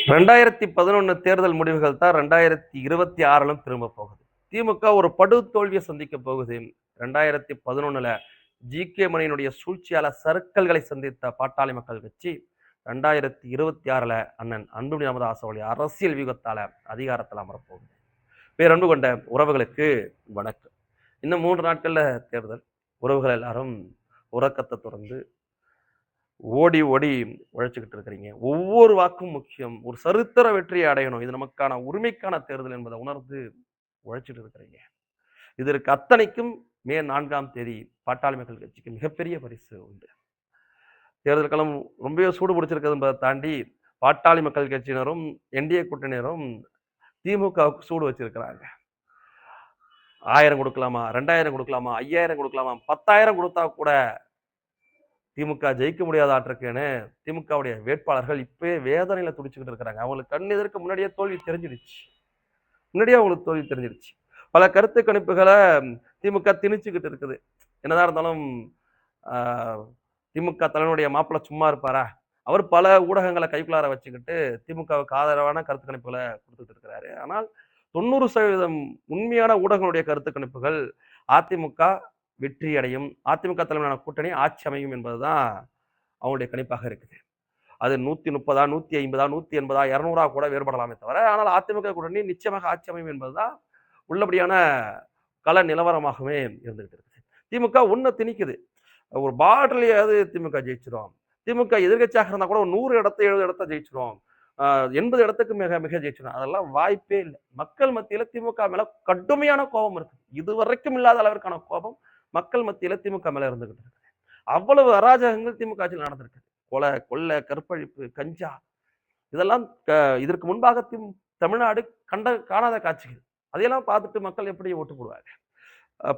2011 தேர்தல் முடிவுகள் தான் 2026லும் திரும்ப போகுது. திமுக ஒரு படு தோல்வியை சந்திக்க போகுது. 2011ல ஜி.கே. மணியினுடைய சூழ்ச்சியால சறுக்கல்களை சந்தித்த பாட்டாளி மக்கள் கட்சி 2026ல அண்ணன் அன்புமணி ராமதாஸ் அவருடைய அரசியல் வியூகத்தால அதிகாரத்தில் அமரப்போகுது. பேரன்பு கொண்ட உறவுகளுக்கு வணக்கம். இன்னும் 3 நாட்கள்ல தேர்தல். உறவுகள் எல்லாரும் உறக்கத்தை துறந்து ஓடி ஓடி உழைச்சிக்கிட்டு இருக்கிறீங்க. ஒவ்வொரு வாக்கும் முக்கியம். ஒரு சரித்திர வெற்றியை அடையணும். இது நமக்கான உரிமைக்கான தேர்தல் என்பதை உணர்ந்து உழைச்சிட்டு இருக்கிறீங்க. இதற்கு அத்தனைக்கும் மே 4ஆம் தேதி பாட்டாளி மக்கள் கட்சிக்கு மிகப்பெரிய பரிசு உண்டு. தேர்தல் களம் ரொம்பவே சூடு பிடிச்சிருக்கிறது என்பதை தாண்டி பாட்டாளி மக்கள் கட்சியினரும் என்டிஏ கூட்டணியினரும் திமுகவுக்கு சூடு வச்சிருக்கிறாங்க. 1000 கொடுக்கலாமா, 2000 கொடுக்கலாமா, 5000 கொடுக்கலாமா, 10,000 கொடுத்தா கூட திமுக ஜெயிக்க முடியாத ஆற்றுக்குன்னு திமுகவுடைய வேட்பாளர்கள் இப்பவே வேதனையில துடிச்சுக்கிட்டு இருக்கிறாங்க. அவங்களுக்கு கண் எதிர்க்க முன்னாடியே தோல்வி தெரிஞ்சிடுச்சு. அவங்களுக்கு தோல்வி தெரிஞ்சிடுச்சு. பல கருத்து கணிப்புகளை திமுக திணிச்சுக்கிட்டு இருக்குது. என்னதான் இருந்தாலும் திமுக தலைவனுடைய மாப்பிள்ளை சும்மா இருப்பாரா? அவர் பல ஊடகங்களை கைக்குள்ளார வச்சுக்கிட்டு திமுகவுக்கு ஆதரவான கருத்து கணிப்புகளை கொடுத்துட்டு இருக்கிறாரு. ஆனால் 90% உண்மையான ஊடகங்களுடைய கருத்து கணிப்புகள் அதிமுக வெற்றி அடையும், அதிமுக தலைமையிலான கூட்டணி ஆட்சி அமையும் என்பதுதான் அவங்களுடைய கணிப்பாக இருக்குது. அது 130, 150, 180, 200 கூட வேறுபடலாமே தவிர, ஆனால் அதிமுக கூட்டணி நிச்சயமாக ஆட்சி அமையும் என்பதுதான் உள்ளபடியான கள நிலவரமாகவே இருந்துகிட்டு இருக்குது. திமுக ஒண்ணு திணிக்குது. ஒரு பார்டர்லயாவது திமுக ஜெயிச்சிடும். திமுக எதிர்கட்சியாக இருந்தா கூட ஒரு 100 இடத்தை 70 இடத்தை ஜெயிச்சிடும், 80 இடத்துக்கு மிக மிக ஜெயிச்சிடும். அதெல்லாம் வாய்ப்பே இல்லை. மக்கள் மத்தியில திமுக மேல கடுமையான கோபம் இருக்கு. இதுவரைக்கும் இல்லாத அளவிற்கான கோபம் மக்கள் மத்தியில திமுக மேல இருந்துகிட்டு இருக்கு. அவ்வளவு அராஜகங்கள் திமுக ஆட்சியில் நடந்திருக்கு. கொலை, கொள்ளை, கற்பழிப்பு, கஞ்சா, இதெல்லாம் இதற்கு முன்பாக தமிழ்நாடு காணாத காட்சிகள். அதையெல்லாம் பார்த்துட்டு மக்கள் எப்படி ஓட்டு போடுவாங்க?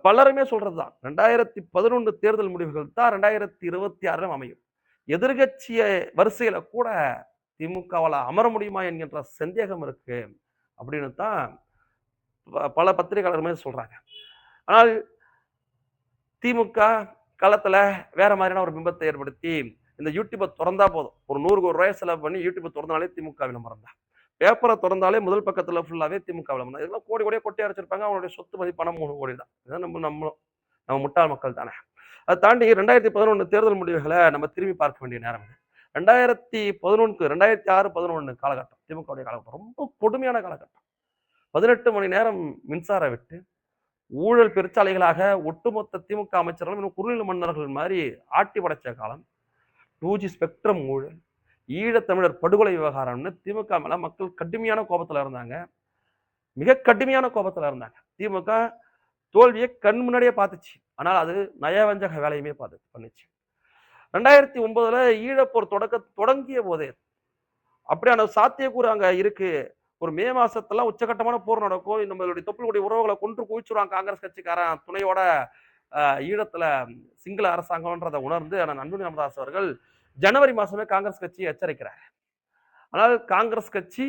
பலருமே சொல்றதுதான் 2011 தேர்தல் முடிவுகள் தான் 2026 அமையும். எதிர்கட்சிய வரிசையில கூட திமுகவால அமர முடியுமா என்கின்ற சந்தேகம் இருக்கு அப்படின்னு தான் பல பத்திரிகையாளருமே சொல்றாங்க. ஆனால் திமுக களத்துல வேற மாதிரியான ஒரு பிம்பத்தை ஏற்படுத்தி இந்த யூடியூப்பை திறந்தா போதும், ஒரு 100 கோடி ரூபாய் செலவு பண்ணி யூடியூப்பை திறந்தாலே திமுக விளம்பரம் தான். பேப்பரை திறந்தாலே முதல் பக்கத்துல ஃபுல்லாவே திமுக விளம்பரம். இதெல்லாம் கோடி கோடியே கொட்டி அரைச்சிருப்பாங்க. அவங்களுடைய சொத்து மதிப்பான 3 கோடி தான். இதான் நம்ம முட்டாள் மக்கள் தானே. அதை தாண்டி 2011 தேர்தல் முடிவுகளை நம்ம திரும்பி பார்க்க வேண்டிய நேரம் இது. 2006-11 காலகட்டம் திமுகவுடைய காலகட்டம் ரொம்ப கொடுமையான காலகட்டம். 18 மணி நேரம் மின்சாரம் விட்டு ஊழல் பெருச்சாலைகளாக ஒட்டுமொத்த திமுக அமைச்சர்களும் இன்னும் குறுநில மன்னர்கள் மாதிரி ஆட்டி படைச்ச காலம். 2G ஸ்பெக்ட்ரம் ஊழல், ஈழத்தமிழர் படுகொலை விவகாரம்னு திமுக மேல மக்கள் கடுமையான கோபத்துல இருந்தாங்க. மிக கடுமையான கோபத்துல இருந்தாங்க. திமுக தோல்வியை கண் முன்னாடியே பார்த்துச்சு. ஆனால் அது நயவஞ்சக வேலையுமே பண்ணுச்சு. 2009ல ஈழப்போர் தொடங்கிய போதே அப்படியான சாத்தியக்கூறு அங்க இருக்கு. ஒரு மே மாசத்தெல்லாம் உச்சகட்டமான போர் நடக்கும். நம்மளுடைய தொப்புளுடைய உறவுகளை கொன்று குவிச்சுருவாங்க காங்கிரஸ் கட்சிக்காரன் துணையோட ஈழத்துல சிங்கள அரசாங்கம்ன்றதை உணர்ந்து அன்புமணி ராமதாஸ் அவர்கள் ஜனவரி மாசமே காங்கிரஸ் கட்சியை எச்சரிக்கிறார். ஆனால் காங்கிரஸ் கட்சி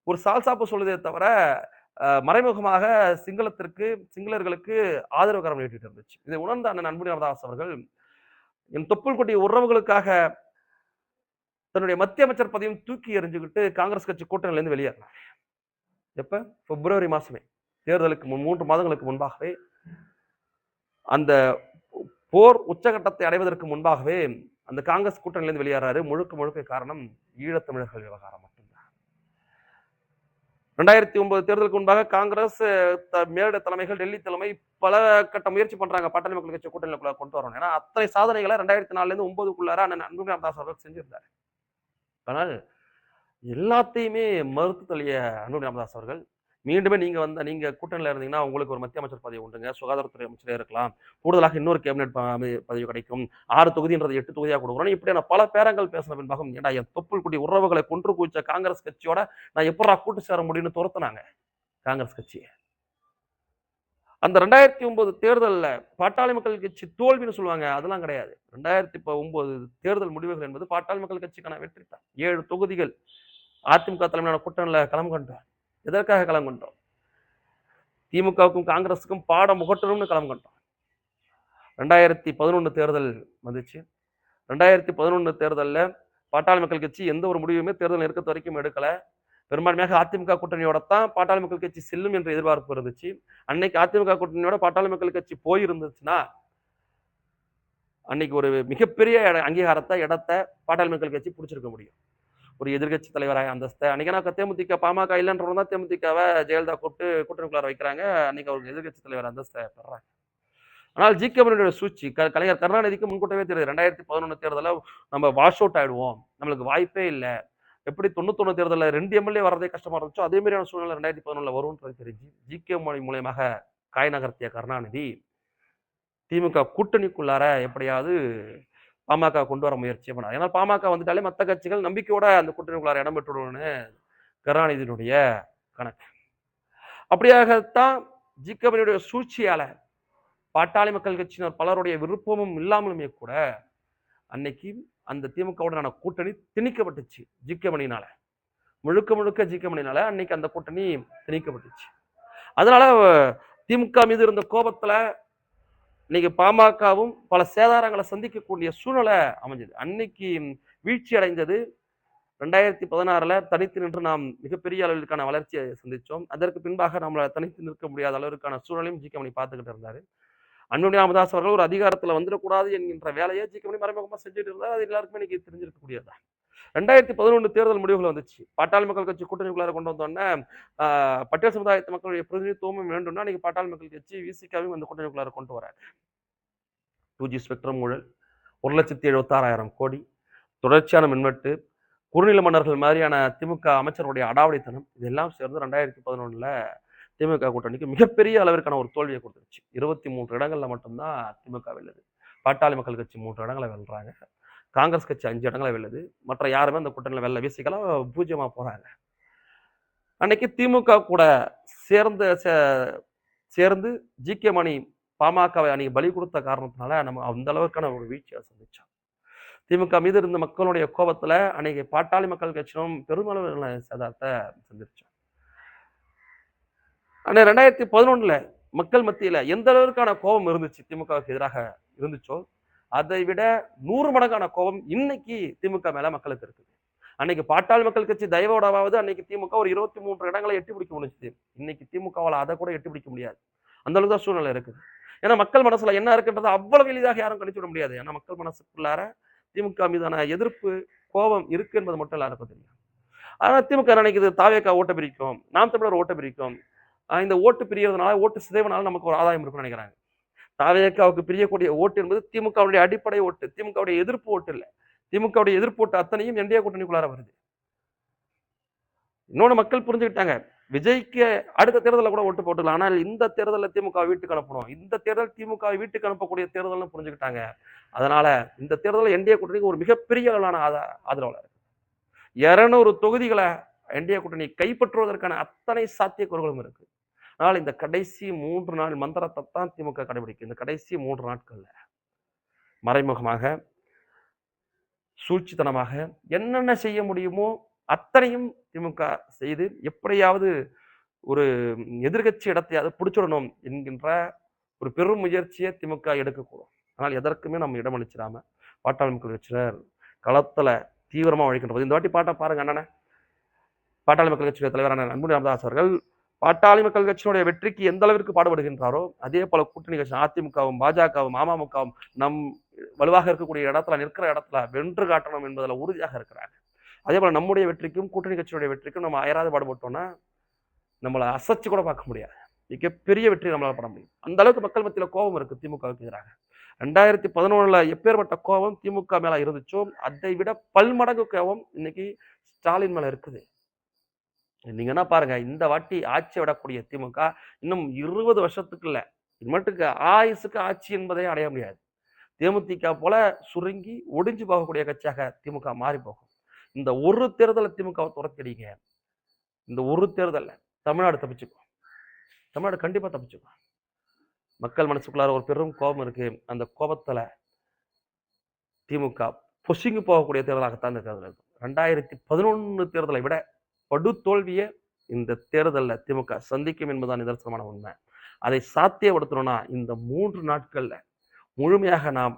ஒரு சால்சாப்பு சொல்லுதே தவிர மறைமுகமாக சிங்களர்களுக்கு ஆதரவு கரம் நீட்டிட்டு இருந்துச்சு. இதை உணர்ந்த அன்புமணி ராமதாஸ் அவர்கள் என் தொப்புள் கொடிய உறவுகளுக்காக தன்னுடைய மத்திய அமைச்சர் பதவியும் தூக்கி எறிஞ்சுக்கிட்டு காங்கிரஸ் கட்சி கூட்டணியிலிருந்து வெளியேறினார். எப்ப? பிப்ரவரி மாசமே, தேர்தலுக்கு 3 மாதங்களுக்கு முன்பாகவே, அந்த போர் உச்சகட்டத்தை அடைவதற்கு முன்பாகவே அந்த காங்கிரஸ் கூட்டணியிலிருந்து வெளியேறாரு. முழுக்க காரணம் ஈழத்தமிழர்கள் விவகாரம் மட்டும்தான். 2009 தேர்தலுக்கு முன்பாக காங்கிரஸ் மேலிட தலைமைகள், டெல்லி தலைமை பல கட்ட முயற்சி பண்றாங்க பாட்டாளி மக்கள் கட்சி கூட்டணிக்குள்ள கொண்டு வரணும். ஏன்னா அத்தனை சாதனைகளை 2004 அன்புமணி ராமதாஸ் அவர்கள் செஞ்சிருந்தாரு. ஆனால் எல்லாத்தையுமே மறுத்து தள்ளிய அன்புமணி ராமதாஸ் அவர்கள் மீண்டுமே நீங்க கூட்டணியில இருந்தீங்கன்னா உங்களுக்கு ஒரு மத்திய அமைச்சர் பதவி உண்டுங்க, சுகாதாரத்துறை அமைச்சரே இருக்கலாம், கூடுதலாக இன்னொரு கேபினெட் பதவி கிடைக்கும், 6 தொகுதின்றது 8 தொகுதியாக கொடுக்குறோம், இப்படியான பல பேரங்கள் பேசின பின்பாகம் ஏன்னா என் தொப்புள் குடி உறவுகளை கொன்று குவிச்ச காங்கிரஸ் கட்சியோட நான் எப்படா கூட்டு சேர முடியும்னு துரத்துனாங்க காங்கிரஸ் கட்சியை. அந்த 2009 தேர்தலில் பாட்டாளி மக்கள் கட்சி தோல்வின்னு சொல்லுவாங்க, அதெல்லாம் கிடையாது. 2009 தேர்தல் முடிவுகள் என்பது பாட்டாளி மக்கள் கட்சிக்கான வெற்றி தான். 7 தொகுதிகள் அதிமுக தலைமையிலான கூட்டணியில் களம் கண்டோம். எதற்காக களம் கண்டோம்? திமுகவுக்கும் காங்கிரஸுக்கும் பாடம் முகட்டணும்னு களம் கண்டோம். 2011 தேர்தல் வந்துச்சு. 2011 தேர்தலில் பாட்டாளி மக்கள் கட்சி எந்த ஒரு முடிவுமே தேர்தல் நெருக்கத்து வரைக்கும் எடுக்கல. பெரும்பான்மையாக அதிமுக கூட்டணியோட தான் பாட்டாளி மக்கள் கட்சி செல்லும் என்ற எதிர்பார்ப்பு இருந்துச்சு. அன்னைக்கு அதிமுக கூட்டணியோட பாட்டாளி மக்கள் கட்சி போயிருந்துச்சுன்னா, அன்னைக்கு ஒரு மிகப்பெரிய அங்கீகாரத்த, இடத்த பாட்டாளி மக்கள் கட்சி புடிச்சிருக்க முடியும். ஒரு எதிர்க்கட்சி தலைவராக அந்தஸ்த அன்னைக்கு ஏன்னா தேமுதிக, பாமக இல்லன்றவங்க தான் தேமுதிகவ ஜெயலலிதா கூப்பிட்டு கூட்டணிக்குள்ளார வைக்கிறாங்க. அன்னைக்கு அவருக்கு எதிர்க்கட்சி தலைவர் அந்தஸ்த பெறாங்க. ஆனால் ஜி.கே. மணியோட சூழ்ச்சி கலைஞர் கருணாநிதிக்கு முன்கூட்டவே தெரியுது. 2011 தேர்தல்ல நம்ம வாஷ் அவுட் ஆயிடுவோம். நம்மளுக்கு வாய்ப்பே இல்ல. எப்படி 91 தேர்தல்ல 2 எம்எல்ஏ வர்றதே கஷ்டமா இருந்துச்சோ, அதே மாதிரியான சூழ்நிலை 2011ல வரும்ன்றது தெரிஞ்சு, ஜி.கே. மணி மூலியமாக காய் நகர்த்திய கருணாநிதி, திமுக கூட்டணிக்குள்ளார எப்படியாவது பாமக கொண்டு வர முயற்சியே பண்ணார். ஏன்னா பாமக வந்துட்டாலே மத்த கட்சிகள் நம்பிக்கையோட அந்த கூட்டணிக்குள்ளார இடம் பெற்றுடும்னு கருணாநிதியினுடைய கணக்கு. அப்படியாகத்தான் ஜி.கே. மணியுடைய சூழ்ச்சியால பாட்டாளி மக்கள் கட்சியினர் பலருடைய விருப்பமும் இல்லாமலுமே கூட அன்னைக்கு அந்த திமுகவுடனான கூட்டணி திணிக்கப்பட்டுச்சு ஜி.கே. மணியினால. முழுக்க முழுக்க ஜி.கே. மணியினால அன்னைக்கு அந்த கூட்டணி திணிக்கப்பட்டுச்சு. அதனால திமுக மீது இருந்த கோபத்துல இன்னைக்கு பாமகவும் பல சேதாரங்களை சந்திக்கக்கூடிய சூழ்நிலை அமைஞ்சது. அன்னைக்கு வீழ்ச்சி அடைந்தது 2016ல தனித்து நின்று நாம் மிகப்பெரிய அளவிற்கான வளர்ச்சியை சந்திச்சோம். அதற்கு பின்பாக நம்மள தனித்து நிற்க முடியாத அளவிற்கான சூழலையும் ஜி.கே. மணி பார்த்துக்கிட்டு இருந்தாரு. அன்புமணி ராமதாஸ் அவர்கள் ஒரு அதிகாரத்துல வந்துடக்கூடாது என்கின்ற வேலையை ஜி.கே. மணி மறைமுகமா செஞ்சுட்டு இருந்தார். அது எல்லாருக்குமே இன்னைக்கு தெரிஞ்சிருக்கக்கூடியதுதான். 2011 தேர்தல் முடிவுகள் வந்துச்சு. பாட்டாளி மக்கள் கட்சி கூட்டணிக்குள்ளார கொண்டு வந்தோடனே பட்டியல் சமுதாயத்து மக்களுடைய பிரதிநிதித்துவமும் வேண்டும்னா இன்னைக்கு பாட்டாளி மக்கள் கட்சி விசிகாவையும் அந்த கூட்டணிக்குள்ளார கொண்டு வராங்க. 2G ஸ்பெக்ட்ரம் ஊழல், 1,76,000 கோடி, தொடர்ச்சியான மின்வெட்டு, குறுநில மன்னர்கள் மாதிரியான திமுக அமைச்சருடைய அடாவடித்தனம் இதெல்லாம் சேர்ந்து 2011ல திமுக கூட்டணிக்கு மிகப்பெரிய அளவிற்கான ஒரு தோல்வியை கொடுத்துருச்சு. 23 இடங்கள்ல மட்டும்தான் திமுக வெல்லுது. பாட்டாளி மக்கள் கட்சி 3 இடங்களை வெல்றாங்க. காங்கிரஸ் கட்சி 5 இடங்களை வெல்லுது. மற்ற யாருமே அந்த கூட்டணியில வெல்ல விசிகலாம் பூஜ்ஜியமா போறாங்க. அன்னைக்கு திமுக கூட சேர்ந்து ஜி.கே. மணி பாமகவை அன்னைக்கு பலி கொடுத்த காரணத்தினால நம்ம அந்த அளவுக்கான ஒரு வீழ்ச்சியை சந்திச்சோம். திமுக மீது இருந்த மக்களுடைய கோபத்துல அன்னைக்கு பாட்டாளி மக்கள் கட்சியும் பெருமளவு சேதாரத்தை சந்திச்சோம். ஆனா 2011ல மக்கள் மத்தியில எந்த அளவிற்கான கோபம் இருந்துச்சு திமுகவுக்கு எதிராக இருந்துச்சோ, அதை விட 100 மடங்கான கோபம் இன்னைக்கு திமுக மேல மக்களுக்கு இருக்குது. அன்னைக்கு பாட்டாளி மக்கள் கட்சி தயவோடாவது அன்னைக்கு திமுக ஒரு 23 இடங்களை எட்டி பிடிக்க முடிஞ்சுது. இன்னைக்கு திமுகவால அதை கூட எட்டி பிடிக்க முடியாது. அந்த அளவுக்கு தான் சூழ்நிலை இருக்குது. ஏன்னா மக்கள் மனசுல என்ன இருக்குன்றது அவ்வளவு எளிதாக யாரும் கணிச்சு விட முடியாது. ஏன்னா மக்கள் மனசுக்குள்ளார திமுக மீதான எதிர்ப்பு, கோபம் இருக்கு என்பது மட்டும் எல்லாருக்கும் தெரியும். ஆனா திமுக நினைக்குது தாவேக்கா ஓட்ட பிரிக்கும், நாம் தமிழர் ஓட்ட பிரிக்கும். இந்த ஓட்டு பிரியறதுனால, ஓட்டு சிதைவனால நமக்கு ஒரு ஆதாயம் இருக்குன்னு நினைக்கிறாங்க. தாவேக்காவுக்கு பிரியக்கூடிய ஓட்டு என்பது திமுகவுடைய அடிப்படை ஓட்டு, திமுகவுடைய எதிர்ப்பு ஓட்டு இல்ல. திமுகவுடைய எதிர்ப்பு ஓட்டு அத்தனையும் என்டிஏ கூட்டணிக்குள்ளார வருது. இன்னொன்னு மக்கள் புரிஞ்சுக்கிட்டாங்க. விஜய்க்கு அடுத்த தேர்தலில் கூட ஓட்டு போட்டுக்கலாம். ஆனால் இந்த தேர்தலில் திமுக வீட்டுக்கு அனுப்பணும். இந்த தேர்தல் திமுக வீட்டுக்கு அனுப்பக்கூடிய தேர்தல்னு புரிஞ்சுக்கிட்டாங்க. அதனால இந்த தேர்தலில் என்டிஏ கூட்டணிக்கு ஒரு மிகப்பெரிய அளவிலான ஆதரவாளர். 200 தொகுதிகளை என்டிஏ கூட்டணி கைப்பற்றுவதற்கான அத்தனை சாத்தியக்கூறுகளும் இருக்கு. ஆனால் இந்த கடைசி 3 நாள் மந்திரத்தை தான் திமுக கடைபிடிக்கும். இந்த கடைசி 3 நாட்கள்ல மறைமுகமாக, சூழ்ச்சித்தனமாக என்னென்ன செய்ய முடியுமோ அத்தனையும் திமுக செய்து எப்படியாவது ஒரு எதிர்கட்சி இடத்தையாவது பிடிச்சிடணும் என்கின்ற ஒரு பெரும் முயற்சியை திமுக எடுக்கக்கூடும். ஆனால் எதற்குமே நம்ம இடமளிச்சிடாம பாட்டாளி மக்கள் கட்சியினர் களத்துல தீவிரமா உழைக்கின்ற போது இந்த வாட்டி பாட்டா பாருங்க அண்ணன பாட்டாளி மக்கள் கட்சியுடைய தலைவரான அன்புமணி ராமதாஸ் அவர்கள் பாட்டாளி மக்கள் கட்சியினுடைய வெற்றிக்கு எந்த அளவிற்கு பாடுபடுகின்றாரோ அதே போல கூட்டணி கட்சி அதிமுகவும் பாஜகவும் அமமுகவும் நம் வலுவாக இருக்கக்கூடிய இடத்துல நிற்கிற இடத்துல வென்று காட்டணும் என்பதில் உறுதியாக இருக்கிறாங்க. அதே போல நம்முடைய வெற்றிக்கும் கூட்டணி கட்சியுடைய வெற்றிக்கும் நம்ம அயராது பாடுபட்டோம்னா நம்மளை அசைச்சு கூட பார்க்க முடியாது. மிகப்பெரிய வெற்றி நம்மளால பட முடியும். அந்த அளவுக்கு மக்கள் மத்தியில கோபம் இருக்கு திமுகவுக்கு எதிராக. 2011ல எப்பேற்பட்ட கோபம் திமுக மேல இருந்துச்சோ அதை விட பல்மடங்கு கோபம் இன்னைக்கு ஸ்டாலின் மேல இருக்குது. நீங்க என்ன பாருங்க, இந்த வாட்டி ஆட்சி விடக்கூடிய திமுக இன்னும் 20 வருஷத்துக்கு இல்ல, இது மட்டுக்கு ஆயுசுக்கு ஆட்சி என்பதை அடைய முடியாது. தேமுதிக போல சுருங்கி ஒடிஞ்சு போகக்கூடிய கட்சியாக திமுக மாறி போகும். இந்த ஒரு தேர்தலை திமுகவை துரத்திடுங்க. இந்த ஒரு தேர்தல்ல தமிழ்நாடு தப்பிச்சுக்கும். தமிழ்நாடு கண்டிப்பா தப்பிச்சுக்கும். மக்கள் மனசுக்குள்ளார ஒரு பெரும் கோபம் இருக்கு. அந்த கோபத்துல திமுக பொசுங்கி போகக்கூடிய தேர்தலாகத்தான் இந்த தேர்தல் இருக்கும். 2011 தேர்தலை விட படு தோல்வியை இந்த தேர்தலில் திமுக சந்திக்கும் என்பதுதான் நிதர்சனமான உண்மை. அதை சாத்தியப்படுத்தணும்னா இந்த 3 நாட்கள்ல முழுமையாக நாம்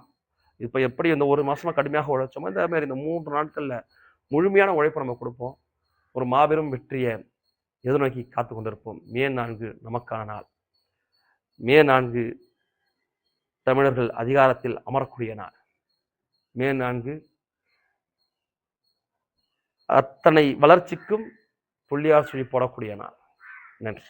இப்ப எப்படி இந்த 1 மாசமா கடுமையாக உழைச்சோமோ, இந்த மாரி இந்த 3 நாட்கள்ல முழுமையான உழைப்ப நம்ம குடுப்போம். ஒரு மாபெரும் வெற்றிய எதிர்நோக்கி காத்துக் கொண்டிருப்போம். மே 4 நமக்கான நாள். மே 4 தமிழர்கள் அதிகாரத்தில் அமரக்கூடிய நாள். மே 4 அத்தனை வளர்ச்சிக்கும் புள்ளியார் சுழி போடக்கூடிய நாள். நன்றி.